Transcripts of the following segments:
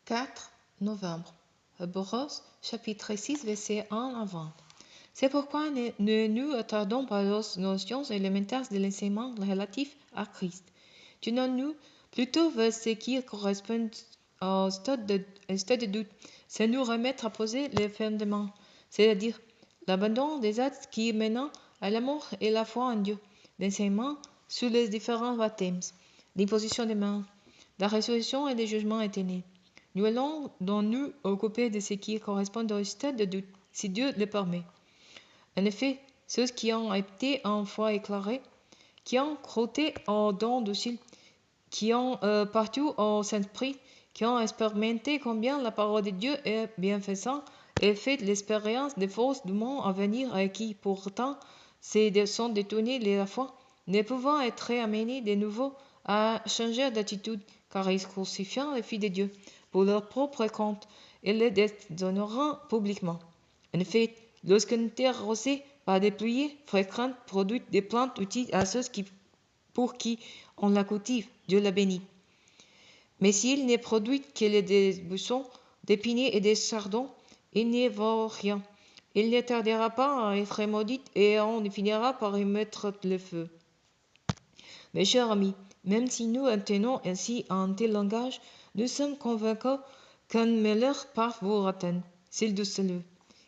4 novembre. Hébreux, chapitre 6, verset 1 à 20. C'est pourquoi ne nous attardons pas aux notions élémentaires de l'enseignement relatif à Christ. Tenons-nous plutôt vers ce qui correspond au stade de doute, c'est nous remettre à poser les fondements, c'est-à-dire l'abandon des actes qui mènent à l'amour et la foi en Dieu, l'enseignement sur les différents baptêmes, l'imposition des mains, la résurrection et le jugement éternel. Nous allons donc nous occuper de ce qui correspond au stade de doute, si Dieu le permet. En effet, ceux qui ont été en foi éclairés, qui ont croûté au don docile, qui ont partout au Saint-Esprit, qui ont expérimenté combien la parole de Dieu est bienfaisante et fait l'expérience des forces du monde à venir et qui, pourtant, sont détournés de la foi, ne pouvant être amenés de nouveau à changer d'attitude, car ils crucifient les filles de Dieu pour leur propre compte et les déshonorant publiquement. En effet, lorsqu'une terre arrosée par des pluies fréquentes produit des plantes utiles à ceux pour qui on la cultive, Dieu la bénit. Mais s'il n'est produit que des buissons, des piniers et des chardons, il n'y vaut rien. Il ne tardera pas à être maudit et on finira par y mettre le feu. Mes chers amis, même si nous tenons ainsi un tel langage, nous sommes convaincus qu'un malheur part vous atteindre, celle du salut.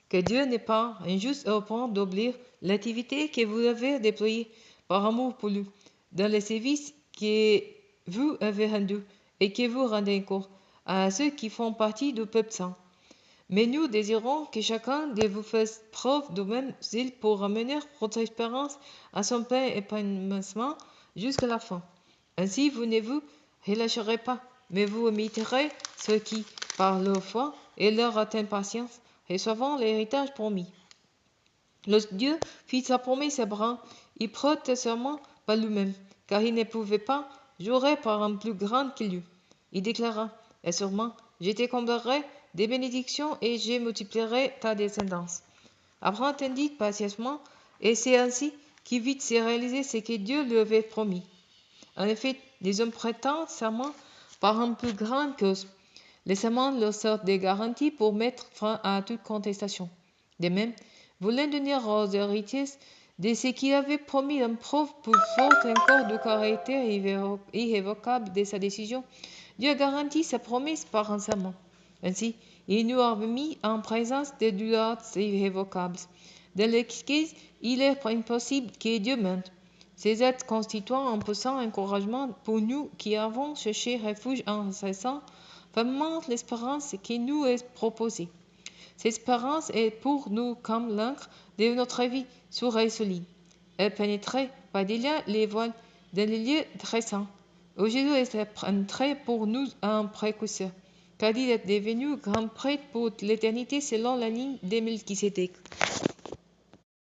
Que Dieu n'est pas injuste au point d'oublier l'activité que vous avez déployée par amour pour lui, dans le service que vous avez rendu et que vous rendez encore à ceux qui font partie du peuple saint. Mais nous désirons que chacun de vous fasse preuve de même zèle pour ramener votre espérance à son plein épanouissement jusqu'à la fin. Ainsi, vous ne vous relâcherez pas, mais vous imiterez ceux qui, par leur foi et leur patience, reçoivent l'héritage promis. Lorsque Dieu fit sa promesse à Abraham, il prêtait serment par lui-même, car il ne pouvait pas jurer par un plus grand que lui. Il déclara, et sûrement, je te comblerai des bénédictions et je multiplierai ta descendance. Abraham attendit patiemment, et c'est ainsi qu'il vit se réaliser ce que Dieu lui avait promis. En effet, les hommes prêtant serment par un plus grand cause. Les serments leur servent de garantie pour mettre fin à toute contestation. De même, voulant donner aux héritiers de ce qu'il avait promis une preuve plus forte encore du caractère irrévocable de sa décision, Dieu garantit sa promesse par un serment. Ainsi, il nous a mis en présence de deux actes irrévocables, dans lesquels il est impossible que Dieu mente. Ces actes constituant un puissant encouragement pour nous qui avons cherché refuge en cessant fermement l'espérance qui nous est proposée. Cette espérance est pour nous comme l'encre de notre vie sûre et solide. Elle pénétrait par-delà les voiles dans les lieux très saints, où Jésus est entré pour nous un précurseur, car il est devenu grand prêtre pour l'éternité selon la ligne de Melchisédek.